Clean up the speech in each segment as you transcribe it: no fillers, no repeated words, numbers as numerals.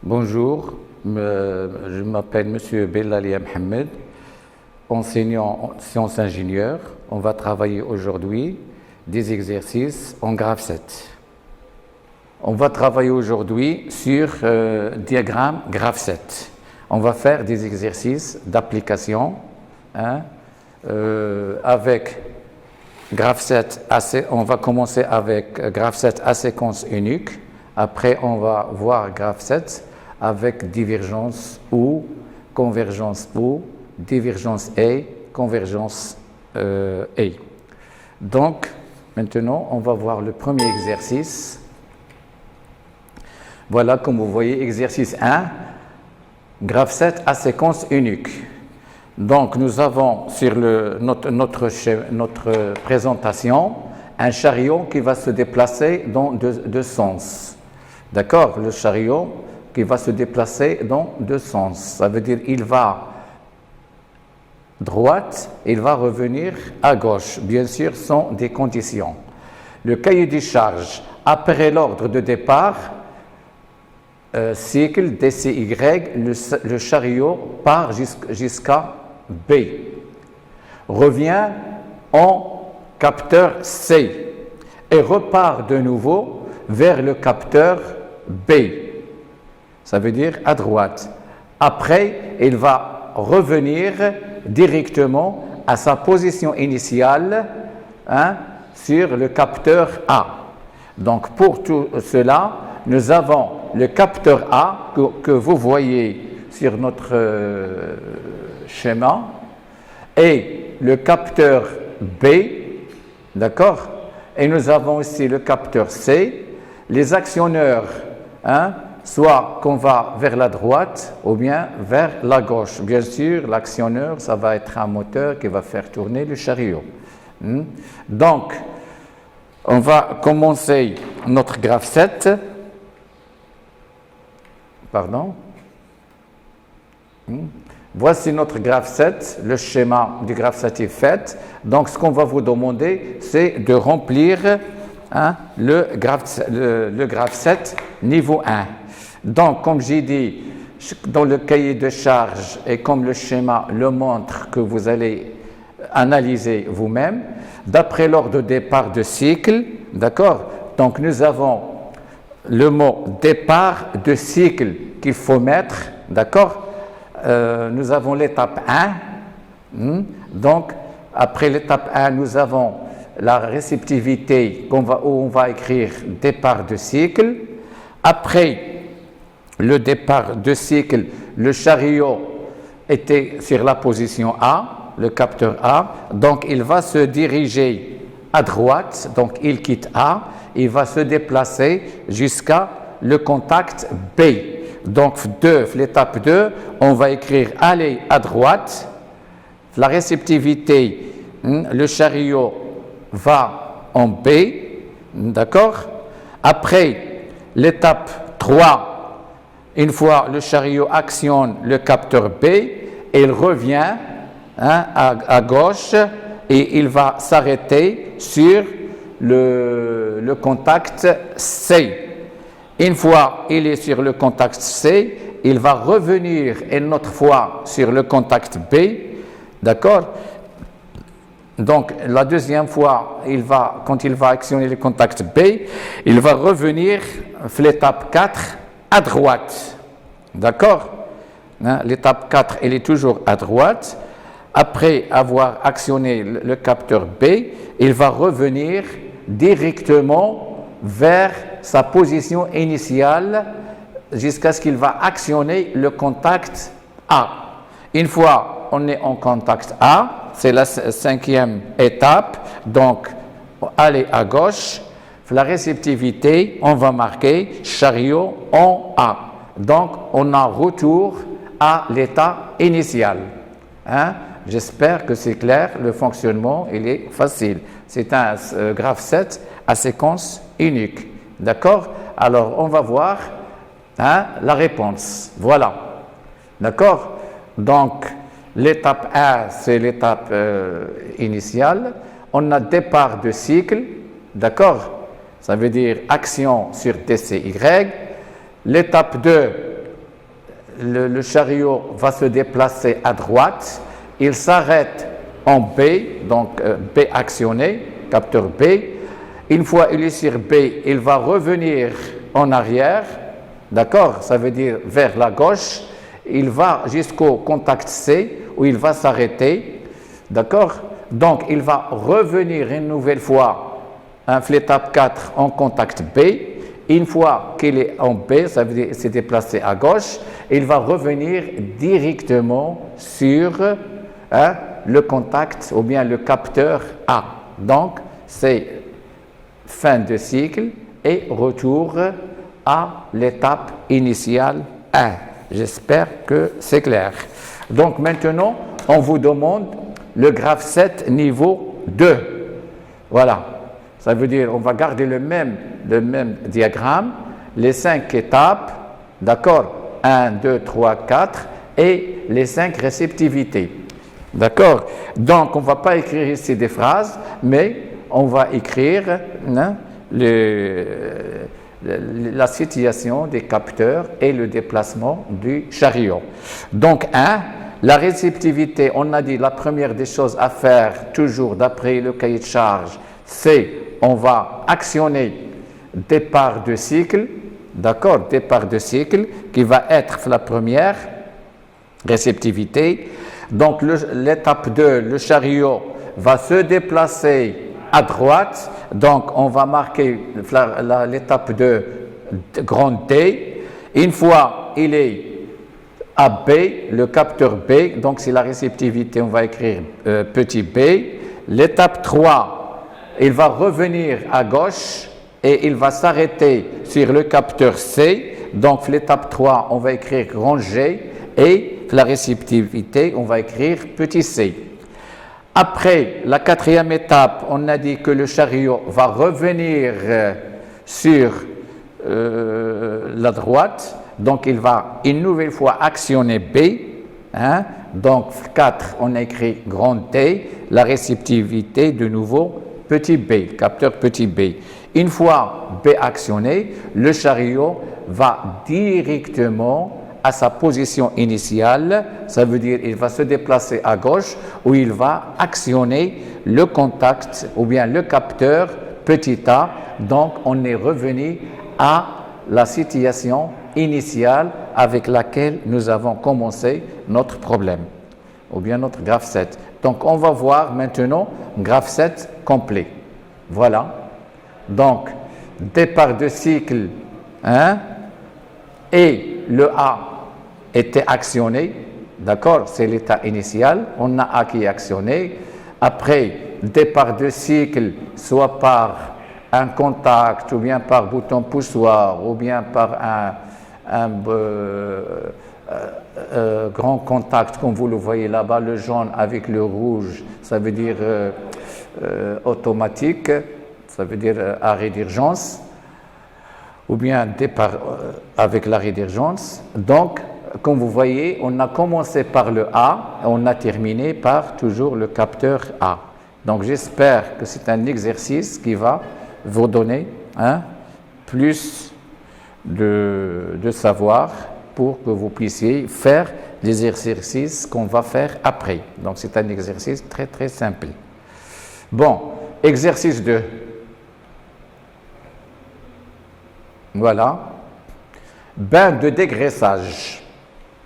Bonjour, je m'appelle Monsieur Bellali Mohamed, enseignant en sciences ingénieurs. On va travailler aujourd'hui des exercices en graphe 7. On va travailler aujourd'hui sur diagramme graphe 7. On va faire des exercices d'application avec graphe 7. On va commencer avec graphe 7 à séquence unique. Après, on va voir graphe 7 avec divergence ou convergence ou divergence A, convergence A. Donc, maintenant, on va voir le premier exercice. Voilà, comme vous voyez, exercice 1, graphe 7 à séquence unique. Donc, nous avons sur notre présentation un chariot qui va se déplacer dans deux sens. D'accord? Le chariot qui va se déplacer dans deux sens. Ça veut dire il va droite, il va revenir à gauche. Bien sûr, sont des conditions. Le cahier des charges, après l'ordre de départ, cycle DCY, le chariot part jusqu'à B. Revient en capteur C et repart de nouveau vers le capteur B. Ça veut dire à droite. Après, il va revenir directement à sa position initiale sur le capteur A. Donc, pour tout cela, nous avons le capteur A que vous voyez sur notre schéma et le capteur B, d'accord? Et nous avons aussi le capteur C. Les actionneurs, soit qu'on va vers la droite ou bien vers la gauche. Bien sûr, l'actionneur, ça va être un moteur qui va faire tourner le chariot. Donc, on va commencer notre graphe 7. Pardon. Voici notre graphe 7. Le schéma du graphe 7 est fait. Donc, ce qu'on va vous demander, c'est de remplir le graphe 7 niveau 1. Donc, comme j'ai dit, dans le cahier de charge et comme le schéma le montre que vous allez analyser vous-même, d'après l'ordre de départ de cycle, d'accord? Donc, nous avons le mot départ de cycle qu'il faut mettre, d'accord? Nous avons l'étape 1. Donc, après l'étape 1, nous avons la réceptivité où on va écrire départ de cycle. Après le départ de cycle, le chariot était sur la position A, le capteur A, donc il va se diriger à droite, donc il quitte A, il va se déplacer jusqu'à le contact B. Donc l'étape 2, on va écrire aller à droite, la réceptivité, le chariot va en B, d'accord? Après l'étape 3, une fois le chariot actionne le capteur B, il revient à gauche et il va s'arrêter sur le contact C. Une fois il est sur le contact C, il va revenir une autre fois sur le contact B, d'accord? Donc, la deuxième fois, quand il va actionner le contact B, il va revenir à l'étape 4 à droite. D'accord? L'étape 4, elle est toujours à droite. Après avoir actionné le capteur B, il va revenir directement vers sa position initiale jusqu'à ce qu'il va actionner le contact A. Une fois on est en contact A, c'est la cinquième étape, donc aller à gauche, la réceptivité, on va marquer chariot en A. Donc on a retour à l'état initial. J'espère que c'est clair, le fonctionnement il est facile. C'est un graphe 7 à séquence unique. D'accord? Alors on va voir la réponse. Voilà. D'accord? Donc l'étape 1, c'est l'étape initiale. On a départ de cycle, d'accord? Ça veut dire action sur DCY. L'étape 2, le chariot va se déplacer à droite, il s'arrête en B, donc B actionné, capteur B. Une fois il est sur B, il va revenir en arrière, d'accord? Ça veut dire vers la gauche. Il va jusqu'au contact C où il va s'arrêter, d'accord? Donc il va revenir une nouvelle fois l'étape 4 en contact B. Une fois qu'il est en B, ça veut dire qu'il s'est déplacé à gauche, il va revenir directement sur le contact ou bien le capteur A. Donc c'est fin de cycle et retour à l'étape initiale 1. J'espère que c'est clair. Donc maintenant, on vous demande le graphe 7 niveau 2. Voilà. Ça veut dire on va garder le même diagramme, les 5 étapes, d'accord, 1, 2, 3, 4, et les 5 réceptivités. D'accord? Donc, on ne va pas écrire ici des phrases, mais on va écrire la situation des capteurs et le déplacement du chariot. Donc, 1, la réceptivité, on a dit la première des choses à faire, toujours d'après le cahier de charge, c'est on va actionner départ de cycle, d'accord, départ de cycle, qui va être la première réceptivité. Donc, l'étape 2, le chariot va se déplacer à droite. Donc, on va marquer l'étape 2, grand D. Une fois il est à B, le capteur B, donc c'est la réceptivité, on va écrire petit b. L'étape 3, il va revenir à gauche et il va s'arrêter sur le capteur C. Donc, l'étape 3, on va écrire grand G et la réceptivité, on va écrire petit c. Après la 4e étape, on a dit que le chariot va revenir sur la droite. Donc, il va une nouvelle fois actionner B. Donc, 4, on a écrit grand T, la réceptivité de nouveau petit b, capteur petit b. Une fois B actionné, le chariot va directement à sa position initiale, ça veut dire qu'il va se déplacer à gauche où il va actionner le contact ou bien le capteur petit a. Donc, on est revenu à la situation initiale avec laquelle nous avons commencé notre problème ou bien notre graphe 7. Donc, on va voir maintenant graphe 7 complet. Voilà. Donc, départ de cycle et le A était actionné. D'accord? C'est l'état initial. On a A qui est actionné. Après, départ de cycle, soit par un contact, ou bien par bouton poussoir, ou bien par un grand contact, comme vous le voyez là-bas, le jaune avec le rouge, ça veut dire automatique, ça veut dire arrêt d'urgence, ou bien départ avec l'arrêt d'urgence. Donc, comme vous voyez, on a commencé par le A, et on a terminé par toujours le capteur A. Donc, j'espère que c'est un exercice qui va vous donner plus de savoir pour que vous puissiez faire les exercices qu'on va faire après. Donc, c'est un exercice très, très simple. Bon, exercice 2. Voilà. Bain de dégraissage.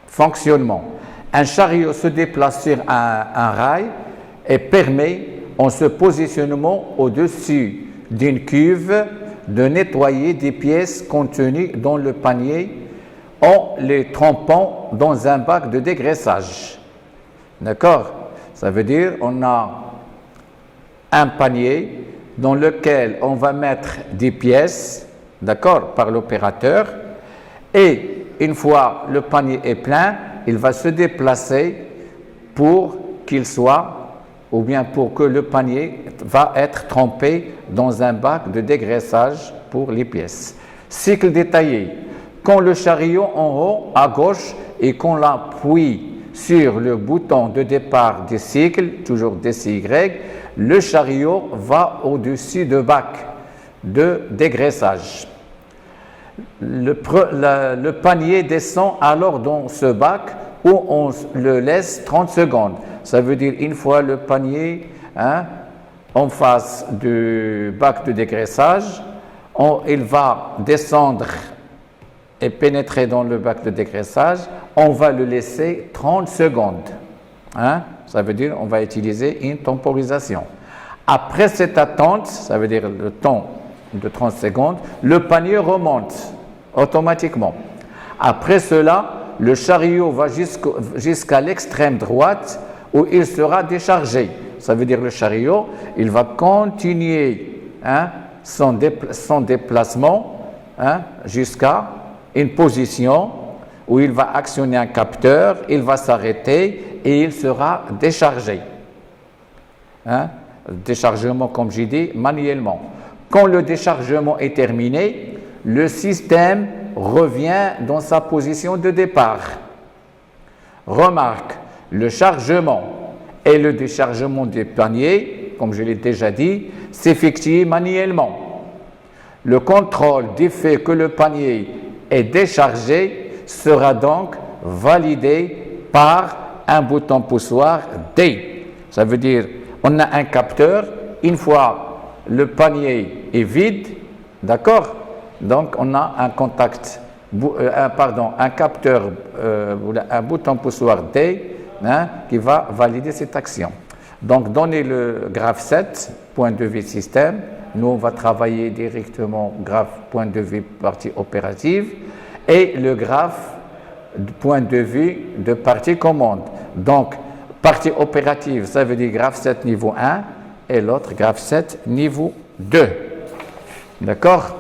Fonctionnement. Un chariot se déplace sur un rail et permet, en se positionnant au-dessus d'une cuve, de nettoyer des pièces contenues dans le panier en les trempant dans un bac de dégraissage. D'accord? Ça veut dire on a un panier dans lequel on va mettre des pièces, d'accord, par l'opérateur, et une fois le panier est plein, il va se déplacer pour qu'il soit, ou bien pour que le panier va être trempé dans un bac de dégraissage pour les pièces. Cycle détaillé. Quand le chariot en haut à gauche et qu'on l'appuie sur le bouton de départ du cycle, toujours DCY, le chariot va au-dessus du bac de dégraissage. le panier descend alors dans ce bac où on le laisse 30 secondes. Ça veut dire une fois le panier en face du bac de dégraissage, il va descendre et pénétrer dans le bac de dégraissage, on va le laisser 30 secondes. Ça veut dire on va utiliser une temporisation. Après cette attente, ça veut dire le temps de 30 secondes, le panier remonte automatiquement. Après cela, le chariot va jusqu'à l'extrême droite où il sera déchargé. Ça veut dire le chariot, il va continuer son déplacement jusqu'à une position où il va actionner un capteur, il va s'arrêter et il sera déchargé. Déchargement, comme j'ai dit, manuellement. Quand le déchargement est terminé, le système revient dans sa position de départ. Remarque, le chargement et le déchargement du panier, comme je l'ai déjà dit, s'effectue manuellement. Le contrôle du fait que le panier est déchargé sera donc validé par un bouton poussoir D. Ça veut dire on a un capteur, une fois le panier est vide, d'accord? Donc on a un contact, un capteur, un bouton poussoir D qui va valider cette action. Donc donner le graphe 7, point de vue système, nous on va travailler directement graphe point de vue partie opérative et le graphe point de vue de partie commande. Donc partie opérative, ça veut dire graphe 7 niveau 1 et l'autre graphe 7 niveau 2. D'accord?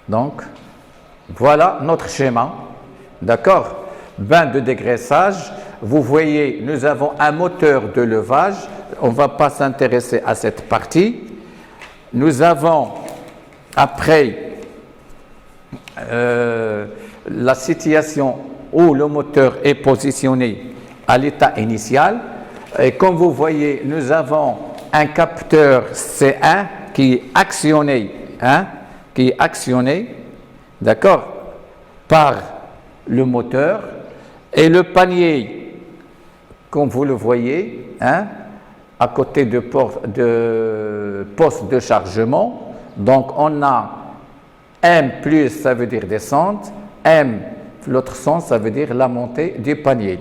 Donc, voilà notre schéma. D'accord? Bain de dégraissage. Vous voyez, nous avons un moteur de levage. On ne va pas s'intéresser à cette partie. Nous avons, après, la situation où le moteur est positionné à l'état initial. Et comme vous voyez, nous avons un capteur C1 qui est actionné, d'accord, par le moteur, et le panier, comme vous le voyez, à côté de poste de chargement. Donc on a M plus, ça veut dire descente, M, l'autre sens, ça veut dire la montée du panier.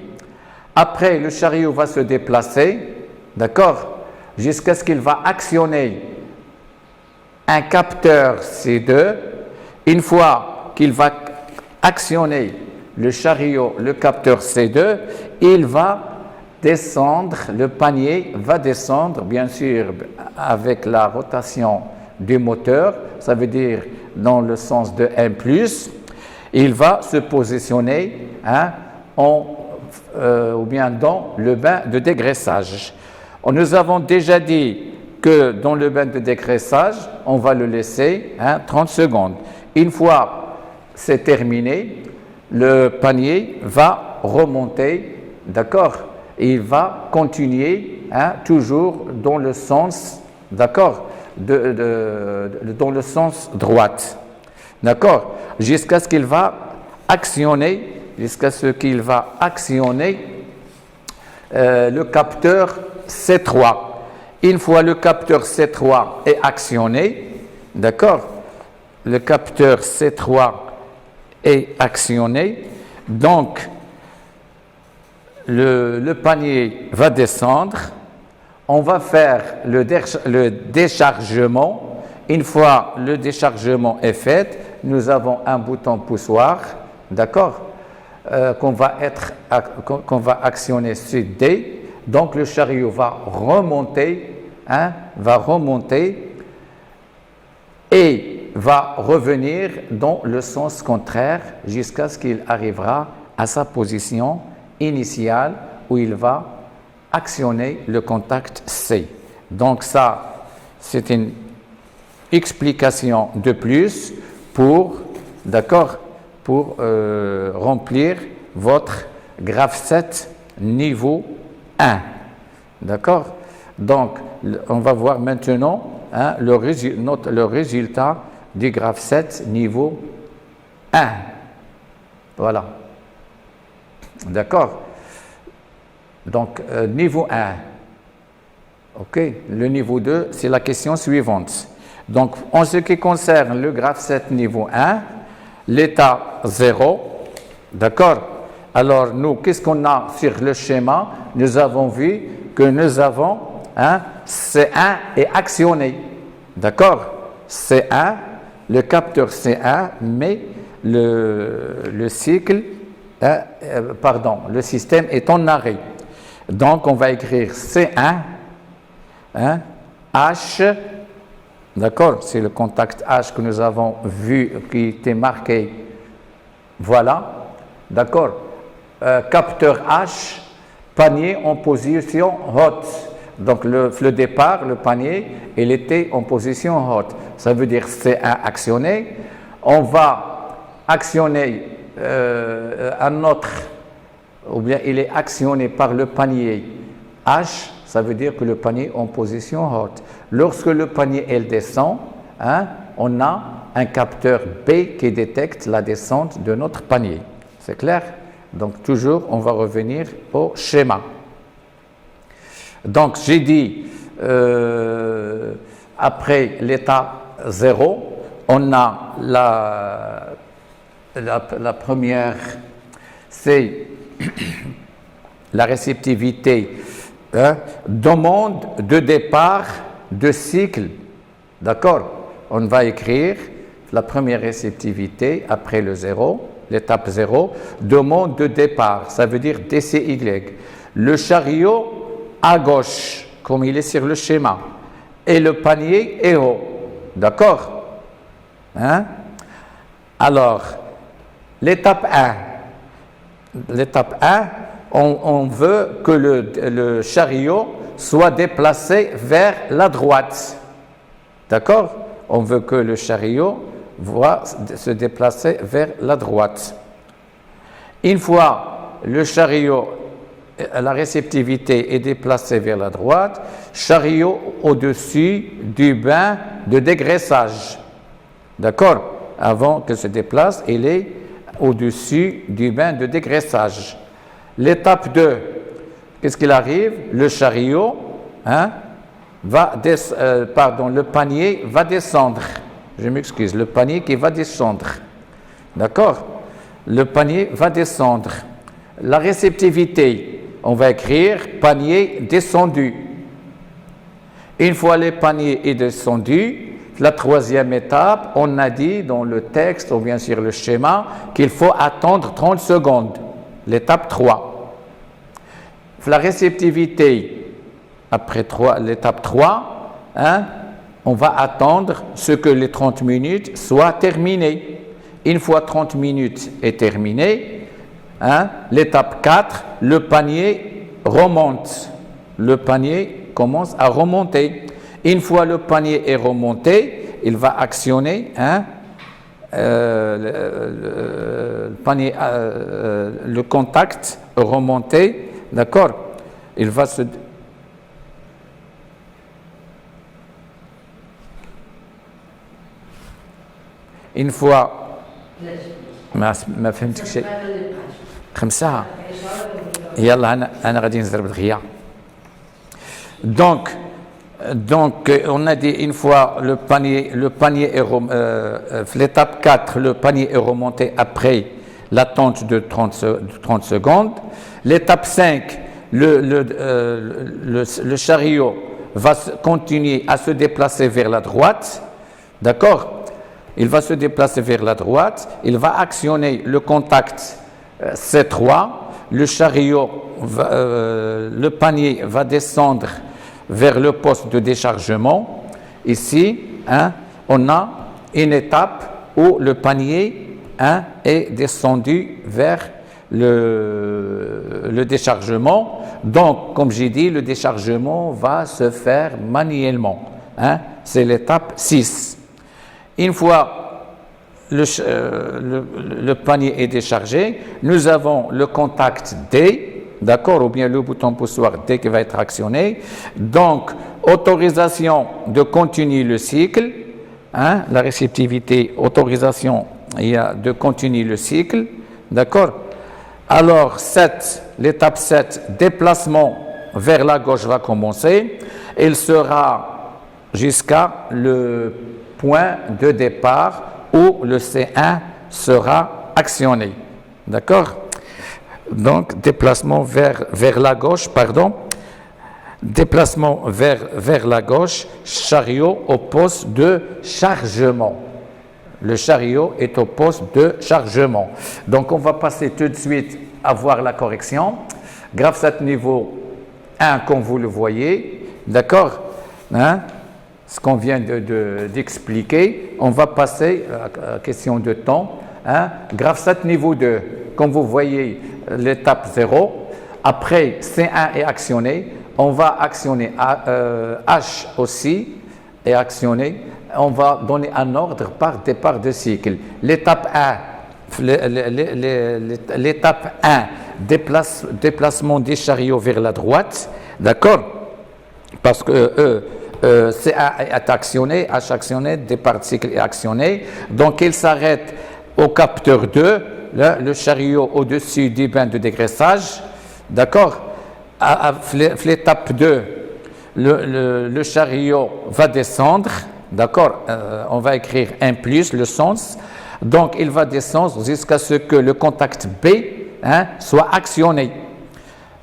Après, le chariot va se déplacer, d'accord, jusqu'à ce qu'il va actionner un capteur C2. Une fois qu'il va actionner le chariot, le capteur C2, il va descendre, le panier va descendre, bien sûr, avec la rotation du moteur, ça veut dire dans le sens de M+, il va se positionner ou bien dans le bain de dégraissage. Nous avons déjà dit que dans le bain de dégraissage, on va le laisser 30 secondes. Une fois c'est terminé, le panier va remonter, d'accord? Il va continuer toujours dans le sens, d'accord, dans le sens droite, d'accord, jusqu'à ce qu'il va actionner, le capteur C3. Une fois le capteur C3 est actionné, d'accord, le capteur C3 est actionné, donc le panier va descendre, on va faire le déchargement. Une fois le déchargement est fait, nous avons un bouton poussoir, d'accord, qu'on va actionner sur D. Donc le chariot va remonter et va revenir dans le sens contraire jusqu'à ce qu'il arrivera à sa position initiale où il va actionner le contact C. Donc ça, c'est une explication de plus pour, d'accord, pour remplir votre graphe 7 niveau 1. D'accord? Donc, on va voir maintenant le résultat du graphe 7 niveau 1. Voilà. D'accord? Donc, niveau 1. OK? Le niveau 2, c'est la question suivante. Donc, en ce qui concerne le graphe 7 niveau 1, l'état 0, d'accord? Alors, nous, qu'est-ce qu'on a sur le schéma? Nous avons vu que nous avons, C1 est actionné, d'accord? C1, le capteur C1, mais le cycle, le système est en arrêt. Donc, on va écrire C1, H, d'accord, c'est le contact H que nous avons vu, qui était marqué, voilà, d'accord, capteur H, panier en position haute, donc le départ, le panier, il était en position haute, ça veut dire C1 actionné, on va actionner un autre, ou bien il est actionné par le panier H, ça veut dire que le panier est en position haute. Lorsque le panier elle descend, on a un capteur B qui détecte la descente de notre panier. C'est clair? Donc toujours, on va revenir au schéma. Donc j'ai dit, après l'état 0, on a la première, c'est la réceptivité demande de départ de cycle. D'accord? On va écrire la première réceptivité après le 0, l'étape 0, demande de départ, ça veut dire DCY. Le chariot à gauche, comme il est sur le schéma, et le panier est haut. D'accord? Alors, l'étape 1. L'étape 1, on veut que le chariot soit déplacé vers la droite. D'accord? On veut que le chariot se déplacer vers la droite. Une fois le chariot, la réceptivité est déplacée vers la droite, chariot au-dessus du bain de dégraissage. D'accord? Avant qu'il se déplace, il est au-dessus du bain de dégraissage. L'étape 2, qu'est-ce qu'il arrive? Le chariot, le panier va descendre. Je m'excuse, le panier qui va descendre. D'accord? Le panier va descendre. La réceptivité, on va écrire panier descendu. Une fois le panier est descendu, la troisième étape, on a dit dans le texte ou bien sur le schéma qu'il faut attendre 30 secondes. L'étape 3. La réceptivité, après l'étape 3, on va attendre ce que les 30 minutes soient terminées. Une fois 30 minutes est terminée, l'étape 4, le panier remonte. Le panier commence à remonter. Une fois le panier est remonté, il va actionner le contact remonté. D'accord? Il va se... Une fois... ما فهمتك شيء. 5 يلا أنا غادي نزرب دغيا. Donc, on a dit une fois le panier est l'étape 4, le panier est remonté après l'attente de 30 secondes. L'étape 5, le chariot va continuer à se déplacer vers la droite. D'accord? Il va se déplacer vers la droite. Il va actionner le contact C3. Le chariot, le panier va descendre vers le poste de déchargement. Ici, on a une étape où le panier est descendu vers le déchargement. Donc, comme j'ai dit, le déchargement va se faire manuellement. C'est l'étape 6. Une fois le panier est déchargé, nous avons le contact D, d'accord, ou bien le bouton poussoir D qui va être actionné. Donc, autorisation de continuer le cycle, la réceptivité, autorisation de continuer le cycle, d'accord? Alors, l'étape 7, déplacement vers la gauche va commencer. Il sera jusqu'à le point de départ où le C1 sera actionné, d'accord? Donc, déplacement vers la gauche, pardon. Déplacement vers la gauche, chariot au poste de chargement. Le chariot est au poste de chargement. Donc, on va passer tout de suite à voir la correction. Graphe 7 niveau 1, comme vous le voyez, d'accord, hein? Ce qu'on vient d'expliquer. On va passer à la question de temps. Hein? Graphe 7 niveau 2, comme vous voyez, l'étape 0. Après, C1 est actionné. On va actionner H aussi est actionné. On va donner un ordre par départ de cycle. L'étape 1, l'étape 1, déplacement des chariots vers la droite, d'accord? Parce que C1 est actionné, H actionné, départ de cycle est actionné. Donc il s'arrête au capteur 2, là, le chariot au-dessus du bain de dégraissage, d'accord? À l'étape 2, le chariot va descendre, d'accord, on va écrire 1 plus le sens, donc il va descendre jusqu'à ce que le contact B soit actionné.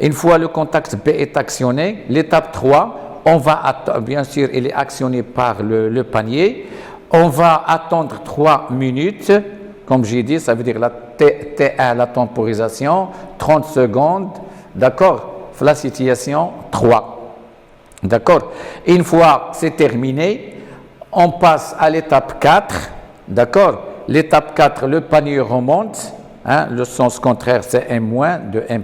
Une fois le contact B est actionné, l'étape 3, on va bien sûr, il est actionné par le panier, on va attendre 3 minutes, comme j'ai dit, ça veut dire la T1, la temporisation, 30 secondes, d'accord? La situation 3. D'accord? Une fois c'est terminé, on passe à l'étape 4. D'accord? L'étape 4, le panier remonte. Le sens contraire, c'est M- de M+,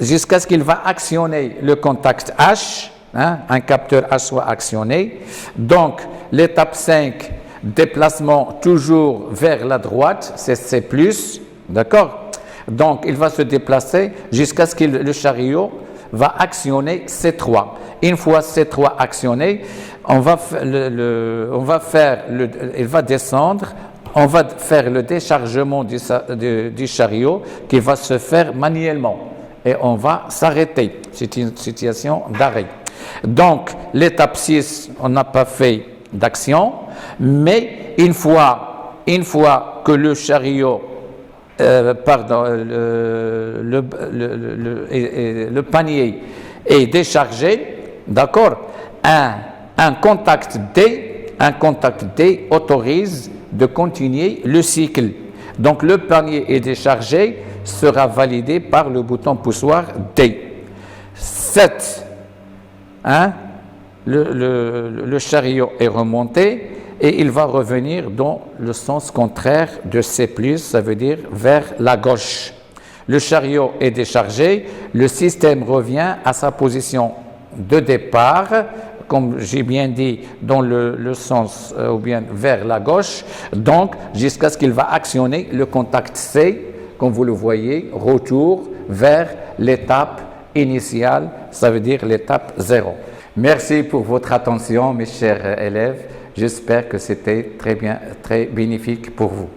jusqu'à ce qu'il va actionner le contact H. Un capteur H soit actionné. Donc, l'étape 5, déplacement toujours vers la droite, c'est C+. D'accord? Donc, il va se déplacer jusqu'à ce que le chariot va actionner C3. Une fois C3 actionné, il va descendre, on va faire le déchargement du chariot qui va se faire manuellement. Et on va s'arrêter. C'est une situation d'arrêt. Donc, l'étape 6, on n'a pas fait d'action, mais une fois que le chariot le panier est déchargé, d'accord, un contact D autorise de continuer le cycle. Donc le panier est déchargé, sera validé par le bouton poussoir D. 7, le chariot est remonté et il va revenir dans le sens contraire de C+, ça veut dire vers la gauche. Le chariot est déchargé, le système revient à sa position de départ, comme j'ai bien dit, dans le sens ou bien vers la gauche, donc jusqu'à ce qu'il va actionner le contact C, comme vous le voyez, retour vers l'étape initiale, ça veut dire l'étape 0. Merci pour votre attention, mes chers élèves. J'espère que c'était très bénéfique pour vous.